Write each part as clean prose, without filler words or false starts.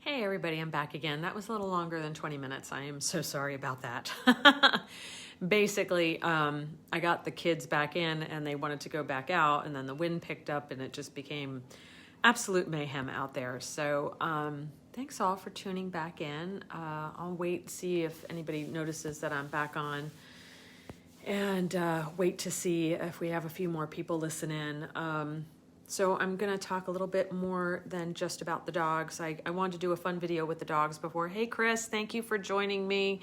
Hey everybody, I'm back again. That was a little longer than 20 minutes. I am so sorry about that. Basically, I got the kids back in and they wanted to go back out, and then the wind picked up and it just became absolute mayhem out there. So thanks all for tuning back in. I'll wait and see if anybody notices that I'm back on, and wait to see if we have a few more people listen in. So I'm going to talk a little bit more than just about the dogs. I wanted to do a fun video with the dogs before. Hey, Chris, thank you for joining me.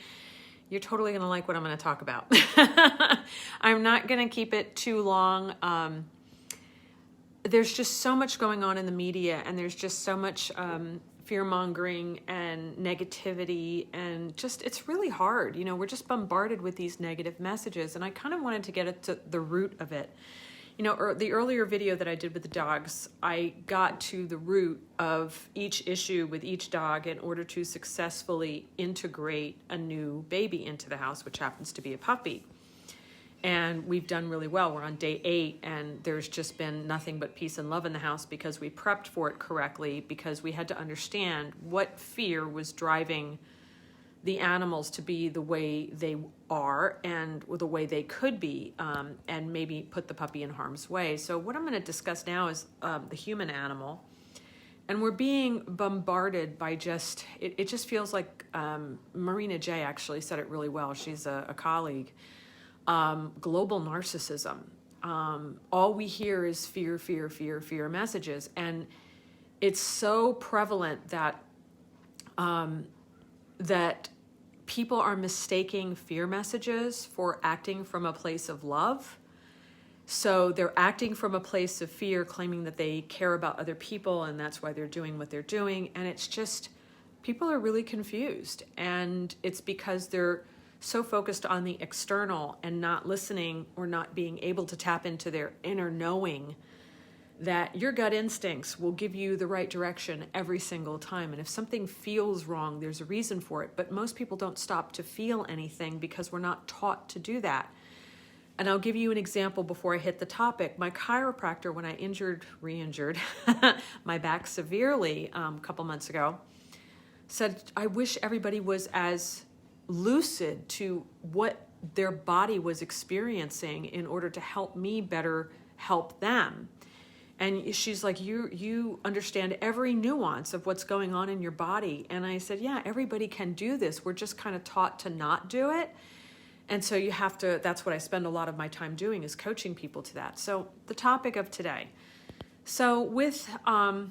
You're totally going to like what I'm going to talk about. I'm not going to keep it too long. There's just so much going on in the media, and there's just so much fear-mongering and negativity, and just it's really hard. You know, we're just bombarded with these negative messages, and I kind of wanted to get at the root of it. You know, the earlier video that I did with the dogs, I got to the root of each issue with each dog in order to successfully integrate a new baby into the house, which happens to be a puppy. And we've done really well. We're on day 8, and there's just been nothing but peace and love in the house because we prepped for it correctly, because we had to understand what fear was driving the animals to be the way they are and the way they could be, and maybe put the puppy in harm's way. So what I'm going to discuss now is the human animal. And we're being bombarded by just, it just feels like, Marina J. actually said it really well. She's a colleague. Global narcissism. All we hear is fear, fear, fear, fear messages. And it's so prevalent that that people are mistaking fear messages for acting from a place of love. So they're acting from a place of fear, claiming that they care about other people, and that's why they're doing what they're doing. And it's just, people are really confused. And it's because they're so focused on the external and not listening or not being able to tap into their inner knowing that your gut instincts will give you the right direction every single time. And if something feels wrong, there's a reason for it. But most people don't stop to feel anything because we're not taught to do that. And I'll give you an example before I hit the topic. My chiropractor, when I re-injured my back severely a couple months ago, said, I wish everybody was as lucid to what their body was experiencing in order to help me better help them. And she's like, you understand every nuance of what's going on in your body. And I said, yeah, everybody can do this. We're just kind of taught to not do it. And so you have to, that's what I spend a lot of my time doing, is coaching people to that. So the topic of today. So with, we're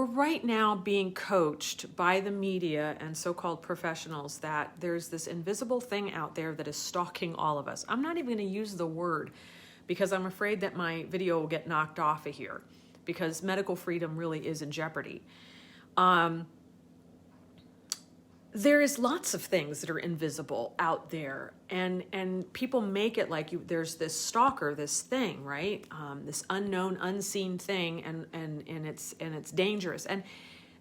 right now being coached by the media and so-called professionals that there's this invisible thing out there that is stalking all of us. I'm not even going to use the word, because I'm afraid that my video will get knocked off of here, because medical freedom really is in jeopardy. There is lots of things that are invisible out there, and people make it like there's this stalker, this thing, right? This unknown, unseen thing, and it's dangerous. And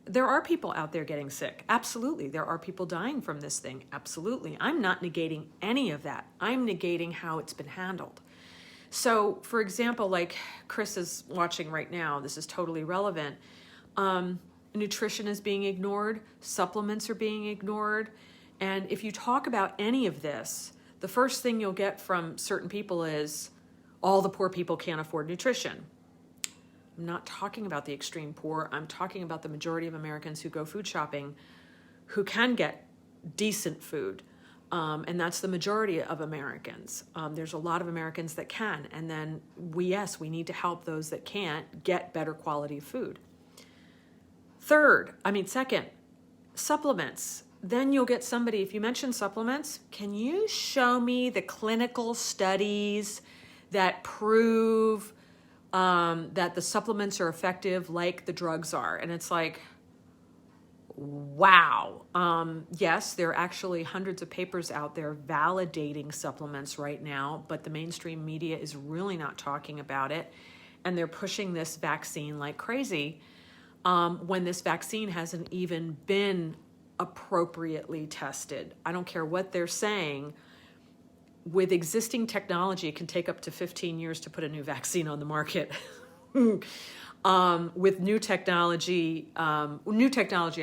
there are people out there getting sick. Absolutely. There are people dying from this thing. Absolutely. I'm not negating any of that. I'm negating how it's been handled. So, for example, like Chris is watching right now, this is totally relevant. Nutrition is being ignored. Supplements are being ignored. And if you talk about any of this, the first thing you'll get from certain people is, all the poor people can't afford nutrition. I'm not talking about the extreme poor. I'm talking about the majority of Americans who go food shopping who can get decent food. And that's the majority of Americans. There's a lot of Americans that can. And then we need to help those that can't get better quality food. Second, supplements. Then you'll get somebody, if you mention supplements, can you show me the clinical studies that prove that the supplements are effective like the drugs are? And it's like, wow. Yes, there are actually hundreds of papers out there validating supplements right now, but the mainstream media is really not talking about it. And they're pushing this vaccine like crazy, when this vaccine hasn't even been appropriately tested. I don't care what they're saying. With existing technology, it can take up to 15 years to put a new vaccine on the market. with new technology, new technology,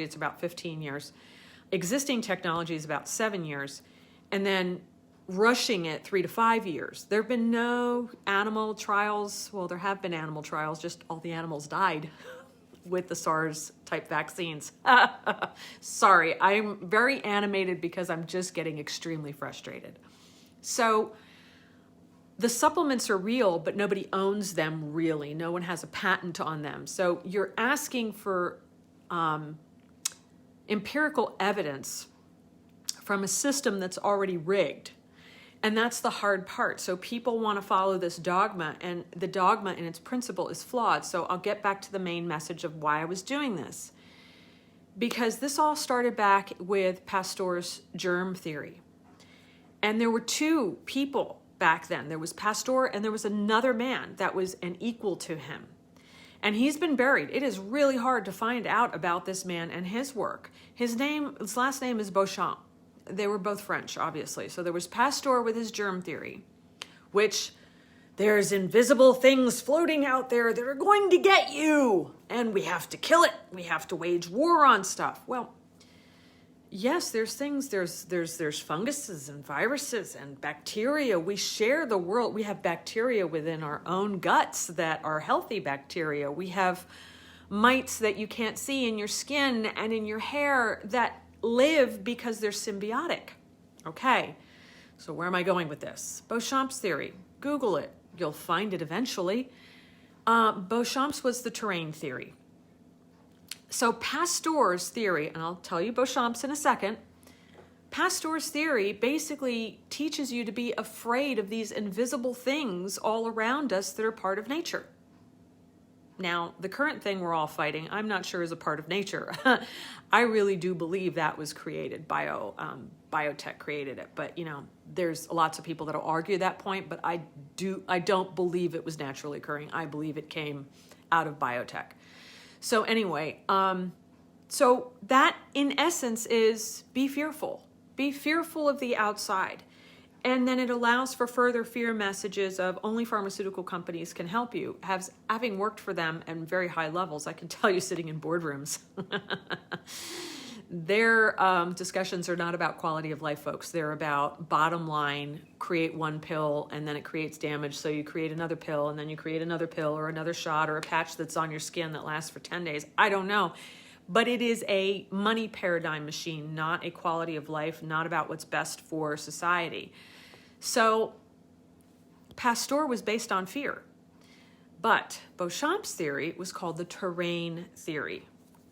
it's about 15 years. Existing technology is about 7 years. And then rushing it 3 to 5 years. There have been no animal trials. Well, there have been animal trials, just all the animals died with the SARS type vaccines. Sorry, I'm very animated because I'm just getting extremely frustrated. So the supplements are real, but nobody owns them really. No one has a patent on them. So you're asking for empirical evidence from a system that's already rigged. And that's the hard part. So people want to follow this dogma, and the dogma in its principle is flawed. So I'll get back to the main message of why I was doing this. Because this all started back with Pasteur's germ theory. And there were two people back then. There was Pasteur and there was another man that was an equal to him. And he's been buried. It is really hard to find out about this man and his work. His last name is Beauchamp. They were both French, obviously. So there was Pasteur with his germ theory, which there's invisible things floating out there that are going to get you, and we have to kill it. We have to wage war on stuff. Well, yes, there's things, there's funguses and viruses and bacteria. We share the world. We have bacteria within our own guts that are healthy bacteria. We have mites that you can't see in your skin and in your hair that live because they're symbiotic. Okay, so where am I going with this? Beauchamp's theory. Google it. You'll find it eventually. Beauchamp's was the terrain theory. So Pasteur's theory, and I'll tell you Beauchamp's in a second, Pasteur's theory basically teaches you to be afraid of these invisible things all around us that are part of nature. Now, the current thing we're all fighting, I'm not sure is a part of nature. I really do believe that was created. Biotech created it. But, there's lots of people that'll argue that point, but I don't believe it was naturally occurring. I believe it came out of biotech. So anyway, so that in essence is be fearful. Be fearful of the outside. And then it allows for further fear messages of only pharmaceutical companies can help you. Having worked for them at very high levels, I can tell you sitting in boardrooms, their discussions are not about quality of life, folks. They're about bottom line, create one pill and then it creates damage. So you create another pill and then you create another pill or another shot or a patch that's on your skin that lasts for 10 days. I don't know. But it is a money paradigm machine, not a quality of life, not about what's best for society. So Pasteur was based on fear. But Beauchamp's theory was called the terrain theory.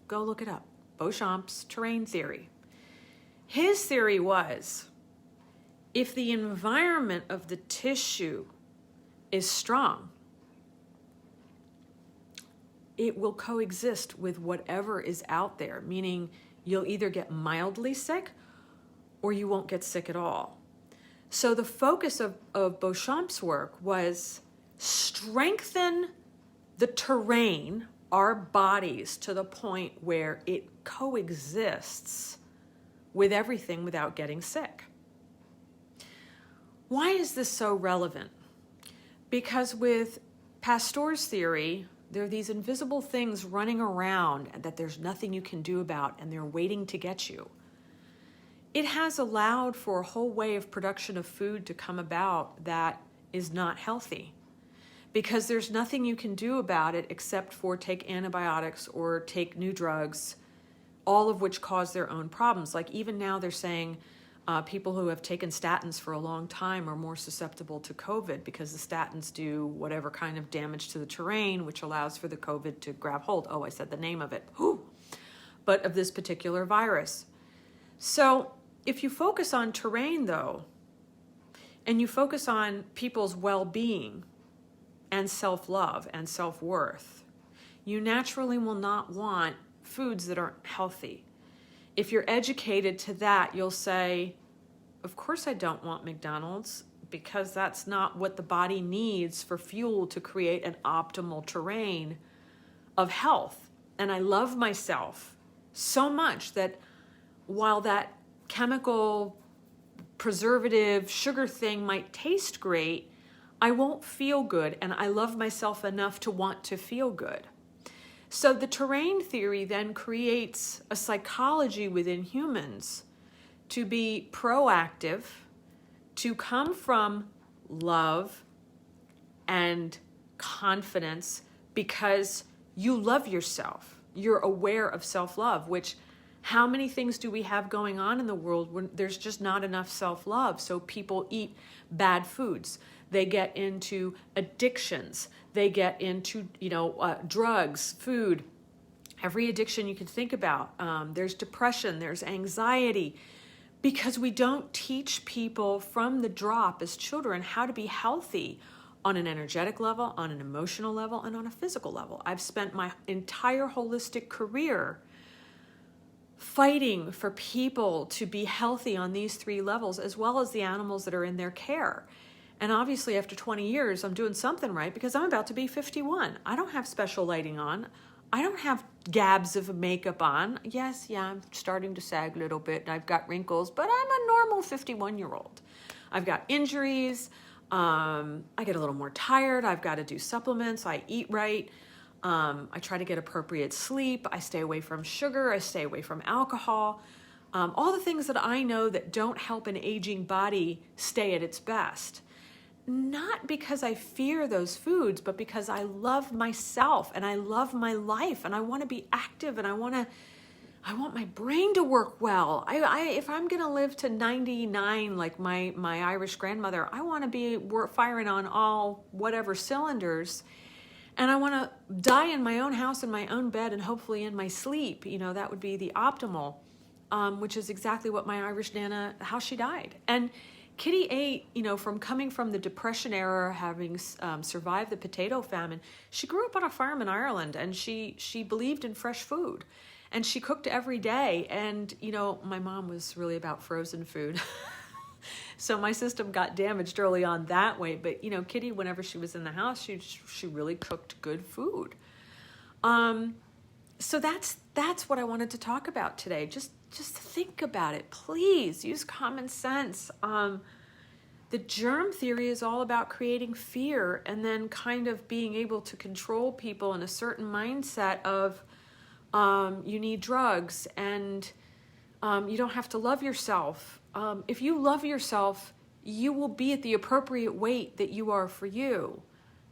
Go look it up. Beauchamp's terrain theory. His theory was, if the environment of the tissue is strong, it will coexist with whatever is out there, meaning you'll either get mildly sick or you won't get sick at all. So the focus of Beauchamp's work was strengthen the terrain, our bodies, to the point where it coexists with everything without getting sick. Why is this so relevant? Because with Pasteur's theory, there are these invisible things running around that there's nothing you can do about, and they're waiting to get you. It has allowed for a whole way of production of food to come about that is not healthy, because there's nothing you can do about it except for take antibiotics or take new drugs, all of which cause their own problems. Like even now they're saying people who have taken statins for a long time are more susceptible to COVID because the statins do whatever kind of damage to the terrain, which allows for the COVID to grab hold. Oh, I said the name of it. Whew. But of this particular virus. So if you focus on terrain, though, and you focus on people's well-being and self-love and self-worth, you naturally will not want foods that aren't healthy. If you're educated to that, you'll say, of course I don't want McDonald's, because that's not what the body needs for fuel to create an optimal terrain of health. And I love myself so much that while that chemical preservative sugar thing might taste great, I won't feel good, and I love myself enough to want to feel good. So the terrain theory then creates a psychology within humans to be proactive, to come from love and confidence because you love yourself. You're aware of self-love, which how many things do we have going on in the world when there's just not enough self-love? So people eat bad foods. They get into addictions. They get into, drugs, food, every addiction you can think about. There's depression, there's anxiety, because we don't teach people from the drop as children how to be healthy on an energetic level, on an emotional level, and on a physical level. I've spent my entire holistic career fighting for people to be healthy on these three levels, as well as the animals that are in their care. And obviously after 20 years, I'm doing something right because I'm about to be 51. I don't have special lighting on. I don't have gabs of makeup on. Yes, I'm starting to sag a little bit and I've got wrinkles, but I'm a normal 51-year-old. I've got injuries. I get a little more tired. I've got to do supplements. I eat right. I try to get appropriate sleep. I stay away from sugar. I stay away from alcohol. All the things that I know that don't help an aging body stay at its best. Not because I fear those foods, but because I love myself and I love my life and I want to be active and I want my brain to work well. If I'm going to live to 99 like my Irish grandmother, I want to be firing on all whatever cylinders. And I want to die in my own house, in my own bed, and hopefully in my sleep. That would be the optimal, which is exactly what my Irish Nana, how she died. And Kitty ate, from coming from the Depression era, having survived the potato famine. She grew up on a farm in Ireland, and she believed in fresh food. And she cooked every day. And, my mom was really about frozen food. So my system got damaged early on that way. But, Kitty, whenever she was in the house, she really cooked good food. So that's what I wanted to talk about today. Just think about it. Please use common sense. The germ theory is all about creating fear and then kind of being able to control people in a certain mindset of you need drugs and you don't have to love yourself. If you love yourself, you will be at the appropriate weight that you are for you.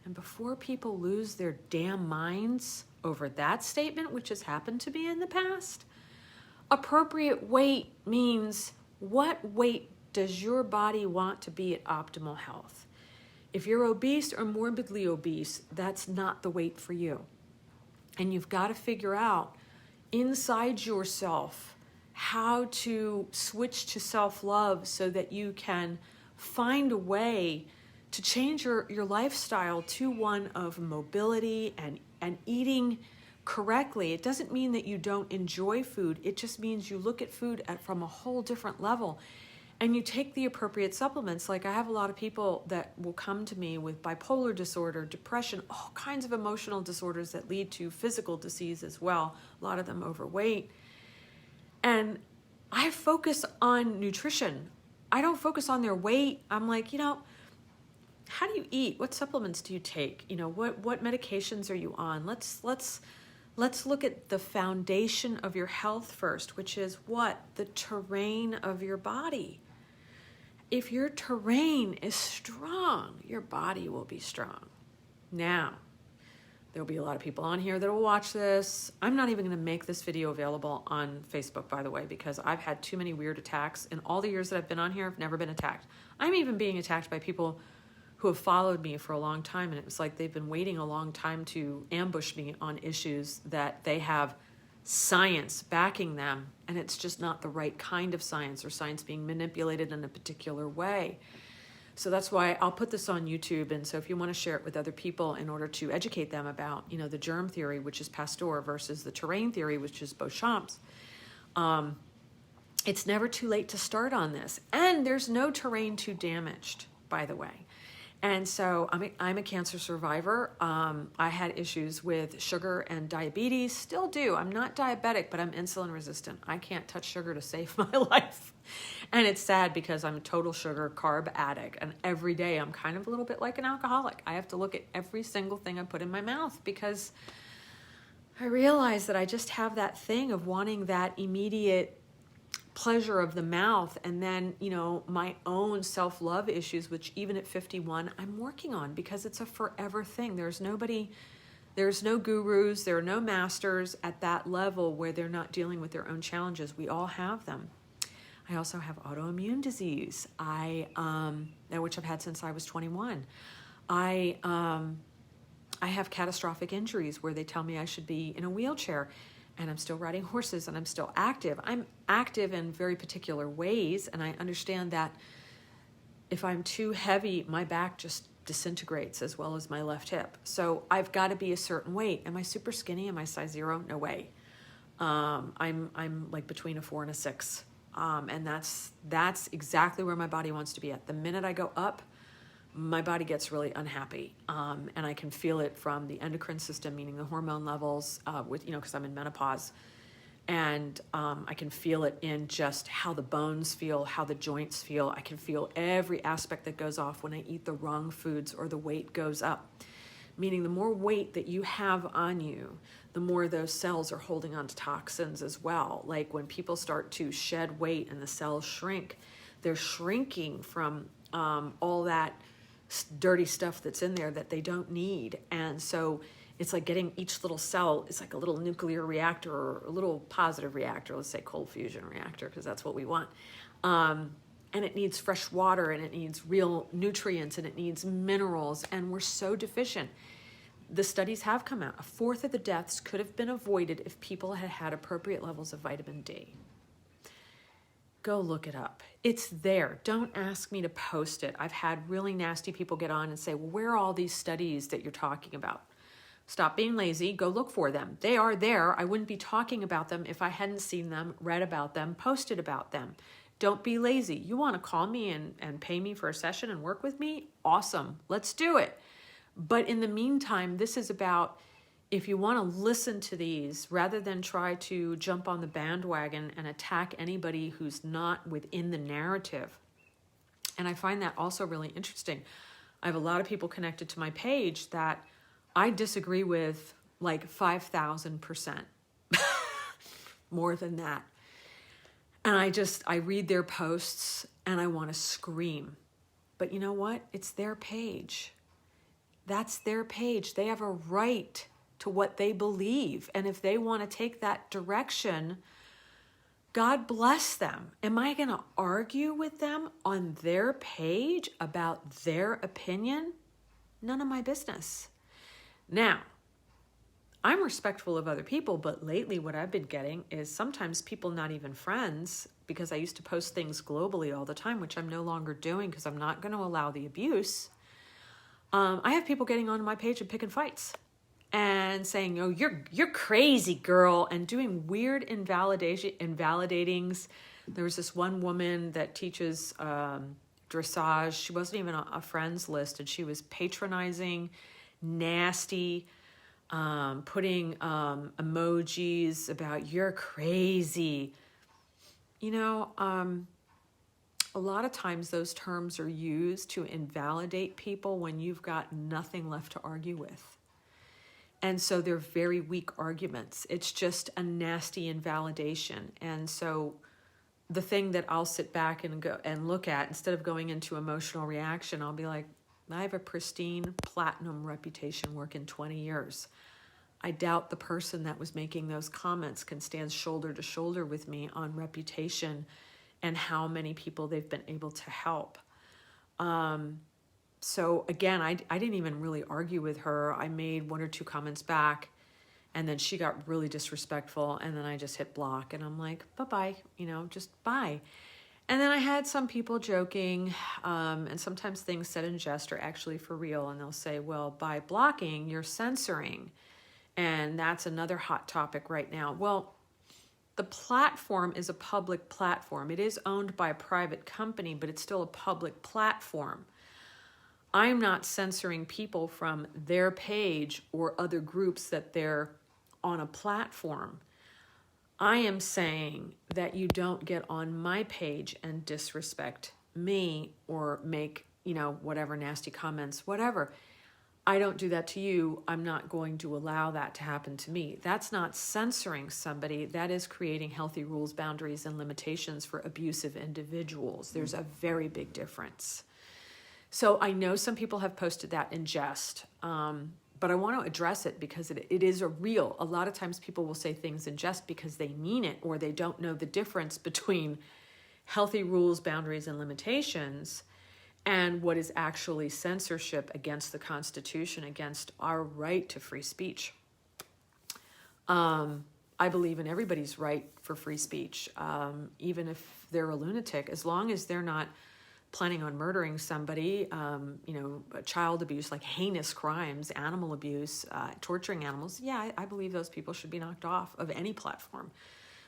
And before people lose their damn minds over that statement, which has happened to me in the past, appropriate weight means what weight does your body want to be at optimal health? If you're obese or morbidly obese, that's not the weight for you. And you've got to figure out inside yourself how to switch to self-love so that you can find a way to change your lifestyle to one of mobility and eating correctly. It doesn't mean that you don't enjoy food. It just means you look at food from a whole different level and you take the appropriate supplements. Like I have a lot of people that will come to me with bipolar disorder, depression, all kinds of emotional disorders that lead to physical disease as well, a lot of them overweight. And I focus on nutrition. I don't focus on their weight. I'm like, how do you eat? What supplements do you take? What medications are you on? Let's look at the foundation of your health first, which is what? The terrain of your body. If your terrain is strong, your body will be strong. Now, there'll be a lot of people on here that will watch this. I'm not even going to make this video available on Facebook, by the way, because I've had too many weird attacks. In all the years that I've been on here, I've never been attacked. I'm even being attacked by people who have followed me for a long time, and it was like they've been waiting a long time to ambush me on issues that they have science backing them, and it's just not the right kind of science or science being manipulated in a particular way. So that's why I'll put this on YouTube, and so if you want to share it with other people in order to educate them about, the germ theory, which is Pasteur, versus the terrain theory, which is Beauchamp's, it's never too late to start on this. And there's no terrain too damaged, by the way. And so I'm a cancer survivor. I had issues with sugar and diabetes, still do. I'm not diabetic, but I'm insulin resistant. I can't touch sugar to save my life. And it's sad because I'm a total sugar carb addict. And every day I'm kind of a little bit like an alcoholic. I have to look at every single thing I put in my mouth because I realize that I just have that thing of wanting that immediate pleasure of the mouth, and then, you know, my own self-love issues, which even at 51 I'm working on, because it's a forever thing. There's no gurus, there are no masters at that level where they're not dealing with their own challenges. We all have them. I also have autoimmune disease, which I've had since I was 21. I have catastrophic injuries where they tell me I should be in a wheelchair, and I'm still riding horses, and I'm still active. I'm active in very particular ways, and I understand that if I'm too heavy, my back just disintegrates, as well as my left hip. So I've got to be a certain weight. Am I super skinny? Am I size 0? No way. I'm like between a 4 and a 6, and that's exactly where my body wants to be at. The minute I go up, my body gets really unhappy, and I can feel it from the endocrine system, meaning the hormone levels, because I'm in menopause, and I can feel it in just how the bones feel, how the joints feel. I can feel every aspect that goes off when I eat the wrong foods or the weight goes up, meaning the more weight that you have on you, the more those cells are holding on to toxins as well. Like when people start to shed weight and the cells shrink, they're shrinking from all that dirty stuff that's in there that they don't need. And so it's like getting each little cell is like a little nuclear reactor or a little positive reactor, let's say cold fusion reactor, because that's what we want. And it needs fresh water, and it needs real nutrients, and it needs minerals, and we're so deficient. The studies have come out. 1/4 of the deaths could have been avoided if people had had appropriate levels of vitamin D. Go look it up. It's there. Don't ask me to post it. I've had really nasty people get on and say, well, where are all these studies that you're talking about? Stop being lazy. Go look for them. They are there. I wouldn't be talking about them if I hadn't seen them, read about them, posted about them. Don't be lazy. You want to call me and pay me for a session and work with me? Awesome. Let's do it. But in the meantime, this is about, if you want to listen to these, rather than try to jump on the bandwagon and attack anybody who's not within the narrative. And I find that also really interesting. I have a lot of people connected to my page that I disagree with like 5,000%, more than that. And I read their posts and I want to scream. But you know what? It's their page. That's their page. They have a right to what they believe. And if they want to take that direction, God bless them. Am I going to argue with them on their page about their opinion? None of my business. Now, I'm respectful of other people, but lately what I've been getting is sometimes people not even friends, because I used to post things globally all the time, which I'm no longer doing because I'm not going to allow the abuse. I have people getting onto my page and picking fights and saying, oh, you're crazy, girl, and doing weird invalidатings. There was this one woman that teaches dressage. She wasn't even a friends list, and she was patronizing, nasty, putting emojis about you're crazy. You know, a lot of times those terms are used to invalidate people when you've got nothing left to argue with. And so they're very weak arguments. It's just a nasty invalidation. And so the thing that I'll sit back and go and look at, instead of going into emotional reaction, I'll be like, I have a pristine platinum reputation working 20 years. I doubt the person that was making those comments can stand shoulder to shoulder with me on reputation and how many people they've been able to help. So again, I didn't even really argue with her. I made 1 or 2 comments back, and then she got really disrespectful, and then I just hit block, and I'm like, bye-bye, just bye. And then I had some people joking, and sometimes things said in jest are actually for real, and they'll say, well, by blocking, you're censoring. And that's another hot topic right now. Well, the platform is a public platform. It is owned by a private company, but it's still a public platform. I'm not censoring people from their page or other groups that they're on a platform. I am saying that you don't get on my page and disrespect me or make, whatever nasty comments, whatever. I don't do that to you. I'm not going to allow that to happen to me. That's not censoring somebody. That is creating healthy rules, boundaries, and limitations for abusive individuals. There's a very big difference. So I know some people have posted that in jest, but I want to address it because it is a lot of times people will say things in jest because they mean it, or they don't know the difference between healthy rules, boundaries, and limitations and what is actually censorship against the Constitution, against our right to free speech. I believe in everybody's right for free speech, even if they're a lunatic, as long as they're not planning on murdering somebody, child abuse, like heinous crimes, animal abuse, torturing animals. Yeah, I believe those people should be knocked off of any platform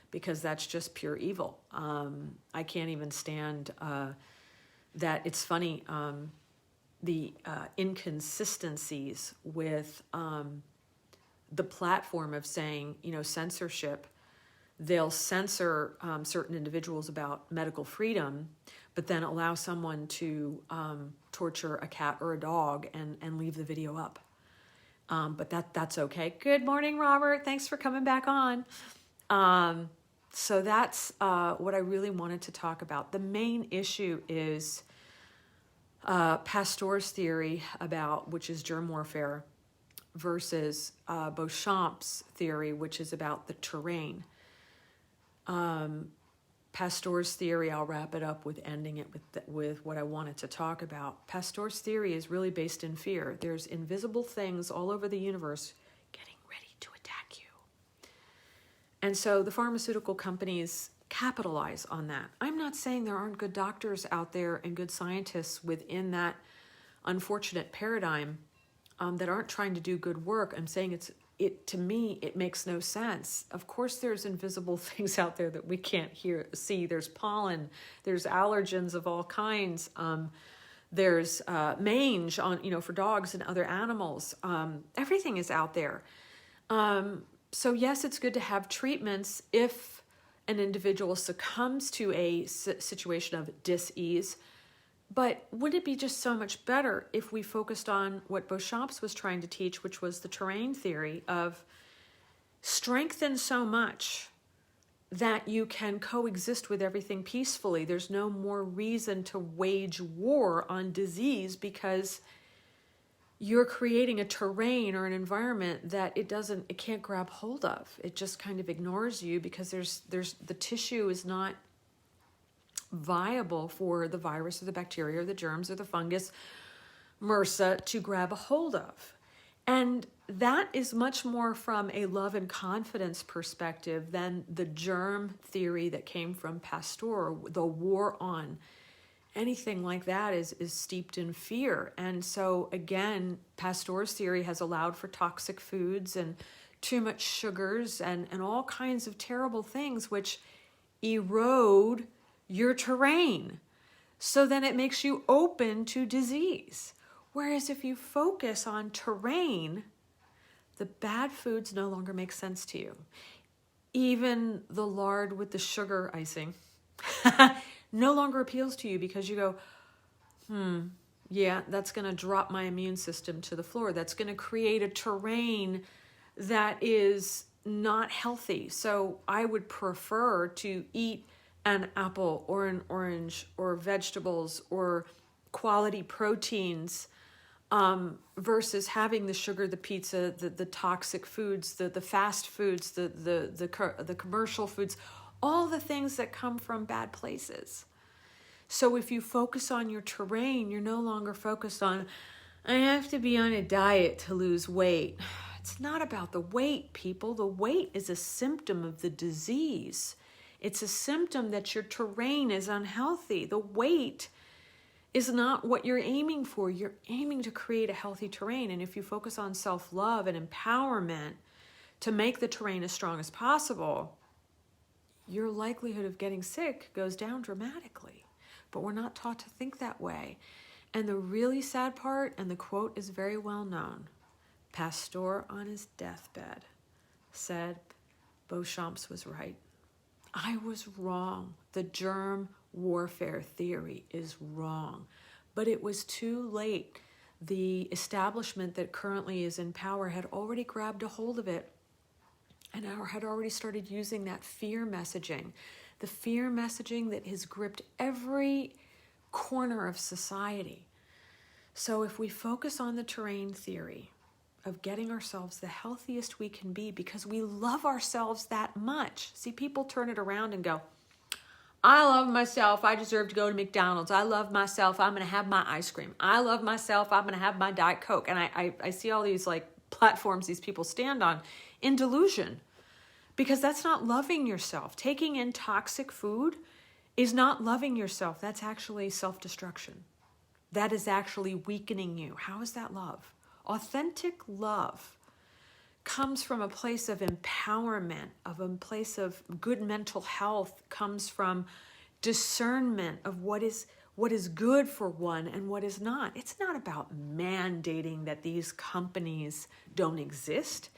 because that's just pure evil. I can't even stand that. It's funny, the inconsistencies with the platform of saying, censorship. They'll censor certain individuals about medical freedom, but then allow someone to torture a cat or a dog and leave the video up. But that's okay. Good morning, Robert. Thanks for coming back on. So that's what I really wanted to talk about. The main issue is Pasteur's theory which is germ warfare, versus Beauchamp's theory, which is about the terrain. Pasteur's theory, I'll wrap it up with ending it with what I wanted to talk about. Pasteur's theory is really based in fear. There's invisible things all over the universe getting ready to attack you. And so the pharmaceutical companies capitalize on that. I'm not saying there aren't good doctors out there and good scientists within that unfortunate paradigm that aren't trying to do good work. I'm saying to me, it makes no sense. Of course, there's invisible things out there that we can't see. There's pollen, there's allergens of all kinds. There's mange for dogs and other animals. Everything is out there. So yes, it's good to have treatments if an individual succumbs to a situation of dis-ease. But would it be just so much better if we focused on what Beauchamp's was trying to teach, which was the terrain theory of strengthen so much that you can coexist with everything peacefully. There's no more reason to wage war on disease because you're creating a terrain or an environment that it can't grab hold of. It just kind of ignores you because the tissue is not viable for the virus or the bacteria or the germs or the fungus, MRSA, to grab a hold of. And that is much more from a love and confidence perspective than the germ theory that came from Pasteur. The war on anything like that is steeped in fear. And so again, Pasteur's theory has allowed for toxic foods and too much sugars and all kinds of terrible things which erode your terrain. So then it makes you open to disease. Whereas if you focus on terrain, the bad foods no longer make sense to you. Even the lard with the sugar icing no longer appeals to you because you go, yeah, that's going to drop my immune system to the floor. That's going to create a terrain that is not healthy. So I would prefer to eat an apple or an orange or vegetables or quality proteins versus having the sugar, the pizza, the toxic foods, the fast foods, the commercial foods, all the things that come from bad places. So if you focus on your terrain, you're no longer focused on, I have to be on a diet to lose weight. It's not about the weight, people. The weight is a symptom of the disease. It's a symptom that your terrain is unhealthy. The weight is not what you're aiming for. You're aiming to create a healthy terrain. And if you focus on self-love and empowerment to make the terrain as strong as possible, your likelihood of getting sick goes down dramatically. But we're not taught to think that way. And the really sad part, and the quote is very well known, Pasteur on his deathbed said, Beauchamp was right. I was wrong. The germ warfare theory is wrong. But it was too late. The establishment that currently is in power had already grabbed a hold of it and had already started using that fear messaging. The fear messaging that has gripped every corner of society. So if we focus on the terrain theory of getting ourselves the healthiest we can be because we love ourselves that much. See, people turn it around and go, I love myself. I deserve to go to McDonald's. I love myself. I'm going to have my ice cream. I love myself. I'm going to have my Diet Coke. And I see all these like platforms these people stand on in delusion because that's not loving yourself. Taking in toxic food is not loving yourself. That's actually self-destruction. That is actually weakening you. How is that love? Authentic love comes from a place of empowerment, of a place of good mental health, comes from discernment of what is good for one and what is not. It's not about mandating that these companies don't exist.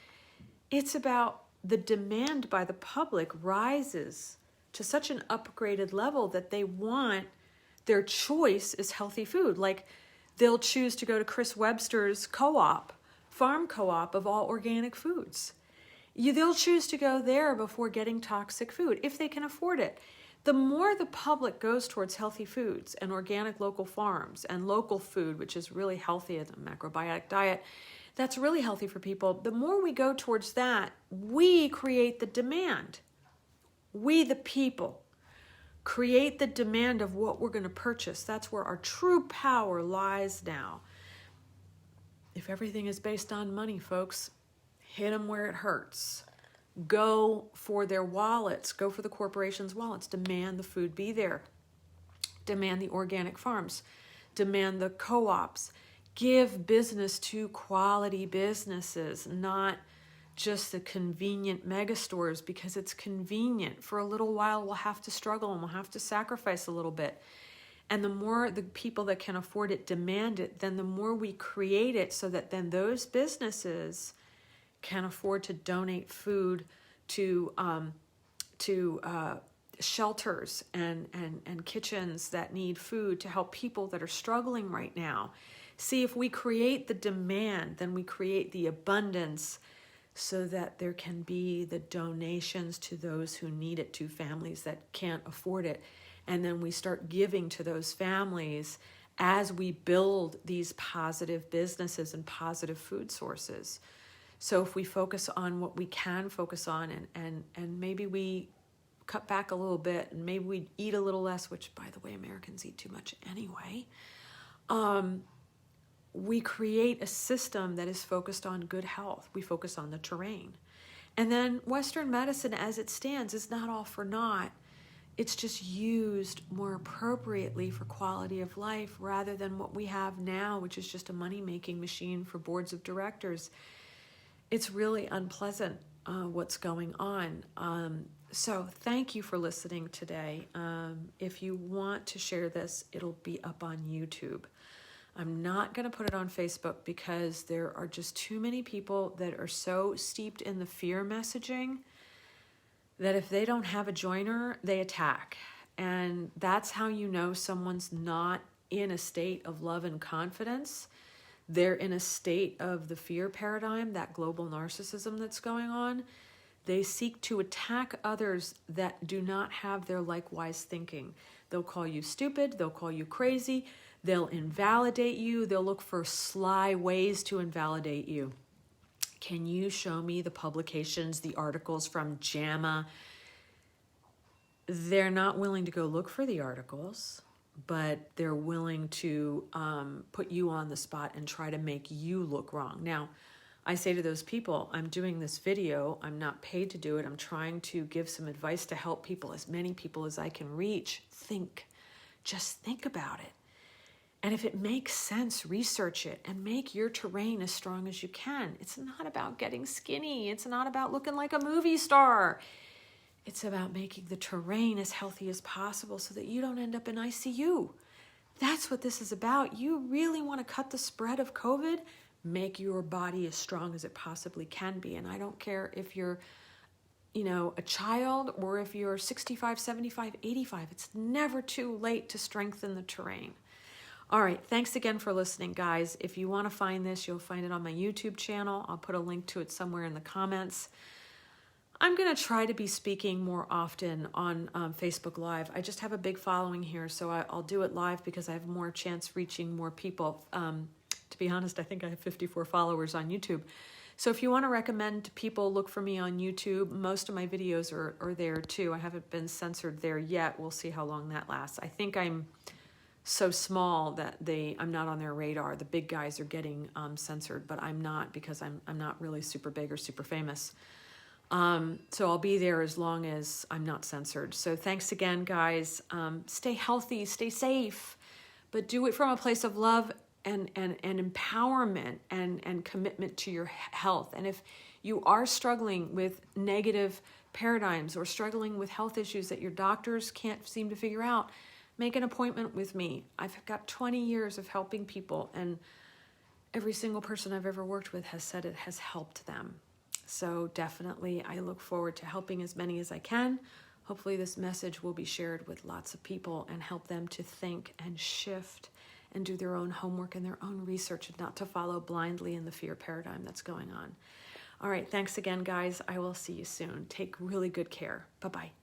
It's about the demand by the public rises to such an upgraded level that they want their choice is healthy food. Like they'll choose to go to Chris Webster's farm co-op of all organic foods. They'll choose to go there before getting toxic food if they can afford it. The more the public goes towards healthy foods and organic local farms and local food, which is really healthy in the macrobiotic diet, that's really healthy for people. The more we go towards that, we create the demand. We, the people, create the demand of what we're going to purchase. That's where our true power lies now. If everything is based on money, folks, hit them where it hurts. Go for their wallets. Go for the corporations' wallets. Demand the food be there. Demand the organic farms. Demand the co-ops. Give business to quality businesses, not just the convenient mega stores, because it's convenient. For a little while, we'll have to struggle and we'll have to sacrifice a little bit. And the more the people that can afford it demand it, then the more we create it so that then those businesses can afford to donate food to shelters and kitchens that need food to help people that are struggling right now. See, if we create the demand, then we create the abundance so that there can be the donations to those who need it, to families that can't afford it. And then we start giving to those families as we build these positive businesses and positive food sources. So if we focus on what we can focus on and maybe we cut back a little bit and maybe we eat a little less, which, by the way, Americans eat too much anyway, we create a system that is focused on good health. We focus on the terrain. And then Western medicine as it stands is not all for naught. It's just used more appropriately for quality of life rather than what we have now, which is just a money-making machine for boards of directors. It's really unpleasant what's going on. So thank you for listening today. If you want to share this, it'll be up on YouTube. I'm not going to put it on Facebook because there are just too many people that are so steeped in the fear messaging that if they don't have a joiner, they attack. And that's how you know someone's not in a state of love and confidence. They're in a state of the fear paradigm, that global narcissism that's going on. They seek to attack others that do not have their likewise thinking. They'll call you stupid. They'll call you crazy. They'll invalidate you. They'll look for sly ways to invalidate you. Can you show me the publications, the articles from JAMA? They're not willing to go look for the articles, but they're willing to put you on the spot and try to make you look wrong. Now, I say to those people, I'm doing this video. I'm not paid to do it. I'm trying to give some advice to help people, as many people as I can reach. Just think about it. And if it makes sense, research it and make your terrain as strong as you can. It's not about getting skinny. It's not about looking like a movie star. It's about making the terrain as healthy as possible so that you don't end up in ICU. That's what this is about. You really want to cut the spread of COVID? Make your body as strong as it possibly can be. And I don't care if you're, a child or if you're 65, 75, 85. It's never too late to strengthen the terrain. All right. Thanks again for listening, guys. If you want to find this, you'll find it on my YouTube channel. I'll put a link to it somewhere in the comments. I'm going to try to be speaking more often on Facebook Live. I just have a big following here, so I'll do it live because I have more chance reaching more people. To be honest, I think I have 54 followers on YouTube. So if you want to recommend to people, look for me on YouTube. Most of my videos are there too. I haven't been censored there yet. We'll see how long that lasts. I think I'm so small that I'm not on their radar. The big guys are getting censored, but I'm not, because I'm not really super big or super famous. So I'll be there as long as I'm not censored. So thanks again, guys. Stay healthy, stay safe, but do it from a place of love and empowerment and commitment to your health. And if you are struggling with negative paradigms or struggling with health issues that your doctors can't seem to figure out, make an appointment with me. I've got 20 years of helping people, and every single person I've ever worked with has said it has helped them. So definitely, I look forward to helping as many as I can. Hopefully this message will be shared with lots of people and help them to think and shift and do their own homework and their own research, and not to follow blindly in the fear paradigm that's going on. All right, thanks again, guys. I will see you soon. Take really good care. Bye-bye.